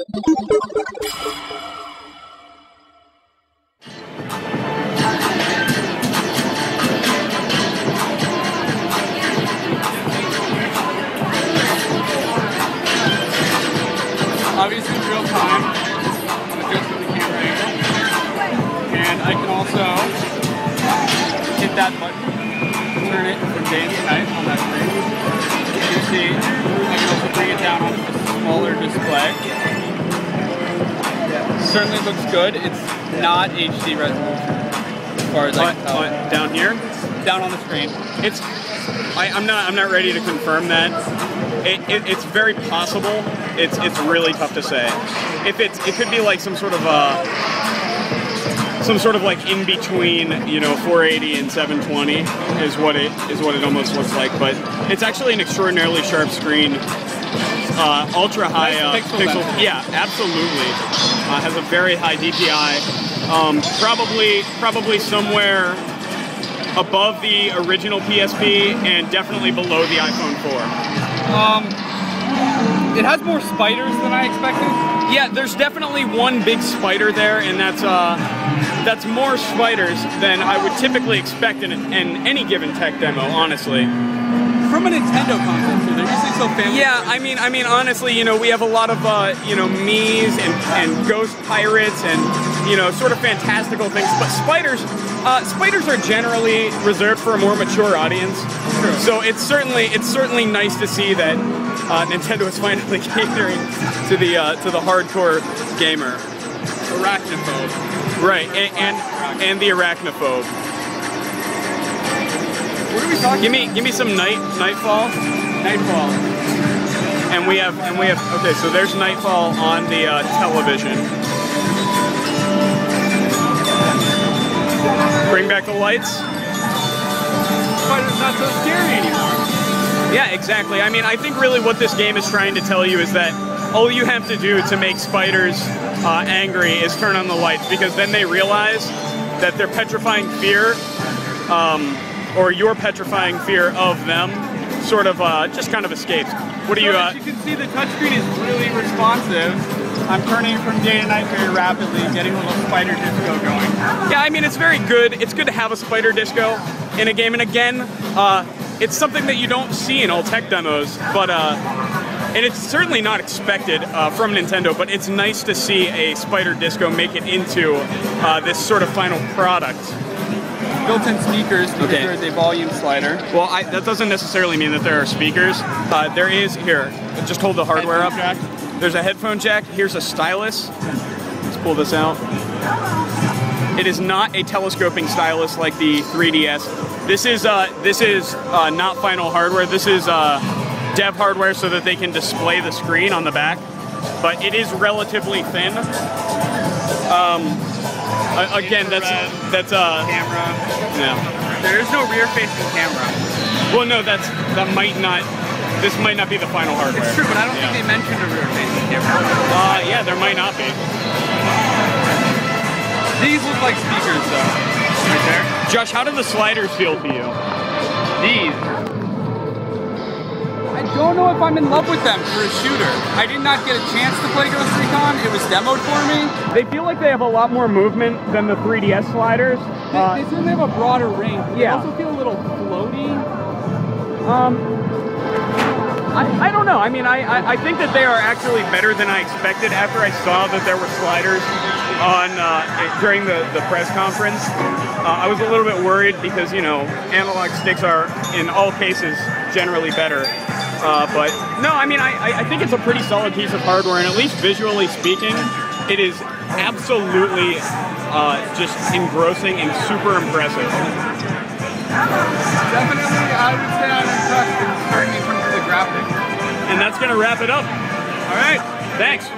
Obviously in real time, I'm adjusting the camera angle, and I can also hit that button to turn it from day to night on that screen. You can see I can also bring it down onto a smaller display. Certainly looks good. It's not HD resolution as far as I can tell. Down here? Down on the screen. It's. I'm not ready to confirm that. It's very possible. It's really tough to say. It could be like some sort of like in between, you know, 480 and 720 is what it almost looks like. But it's actually an extraordinarily sharp screen, ultra high pixel. Yeah, absolutely. Has a very high DPI. Probably somewhere above the original PSP and definitely below the iPhone 4. It has more spiders than I expected. Yeah, there's definitely one big spider there, and that's more spiders than I would typically expect in any given tech demo, honestly. From a Nintendo console, so they're usually so family. Yeah, I mean, honestly, you know, we have a lot of, you know, Mii's and ghost pirates and, you know, sort of fantastical things, but spiders are generally reserved for a more mature audience. True. So it's certainly nice to see that Nintendo is finally catering to the hardcore gamer. Arachnophobe. Right, and the arachnophobe. What are we talking about? Give me some Nightfall. Nightfall. And we have okay, so there's Nightfall on the television. Bring back the lights. But it's not so scary anymore. Yeah, exactly. I mean, I think really what this game is trying to tell you is that all you have to do to make spiders angry is turn on the lights, because then they realize that their petrifying fear, or your petrifying fear of them, sort of just kind of escapes. What do you? As you can see, the touchscreen is really responsive. I'm turning it from day to night very rapidly, getting a little spider disco going. Yeah, I mean, it's very good. It's good to have a spider disco in a game, and again, it's something that you don't see in all tech demos, but and it's certainly not expected from Nintendo, but it's nice to see a spider disco make it into this sort of final product. Built-in speakers, because there's a volume slider. Well, that doesn't necessarily mean that there are speakers. There is, here, just hold the hardware up. Jack. There's a headphone jack. Here's a stylus. Let's pull this out. It is not a telescoping stylus like the 3DS. This is not final hardware. This is dev hardware so that they can display the screen on the back. But it is relatively thin. Again, that's camera. Yeah. There is no rear-facing camera. Well, no, that might not. This might not be the final hardware. It's true, but I don't think they mentioned a rear-facing camera. Yeah, there might not be. These look like speakers, though. Right there. Josh, how do the sliders feel to you? These. I don't know if I'm in love with them for a shooter. I did not get a chance to play Ghost Recon. It was demoed for me. They feel like they have a lot more movement than the 3DS sliders. They certainly have a broader range. They Yeah. also feel a little floaty. I don't know. I mean, I think that they are actually better than I expected after I saw that there were sliders on during the press conference. I was a little bit worried because, you know, analog sticks are, in all cases, generally better. But no, I mean, I think it's a pretty solid piece of hardware, and at least visually speaking, it is absolutely just engrossing and super impressive. Definitely, I would say I'm impressed, certainly in terms of the graphics. And that's going to wrap it up. All right, thanks.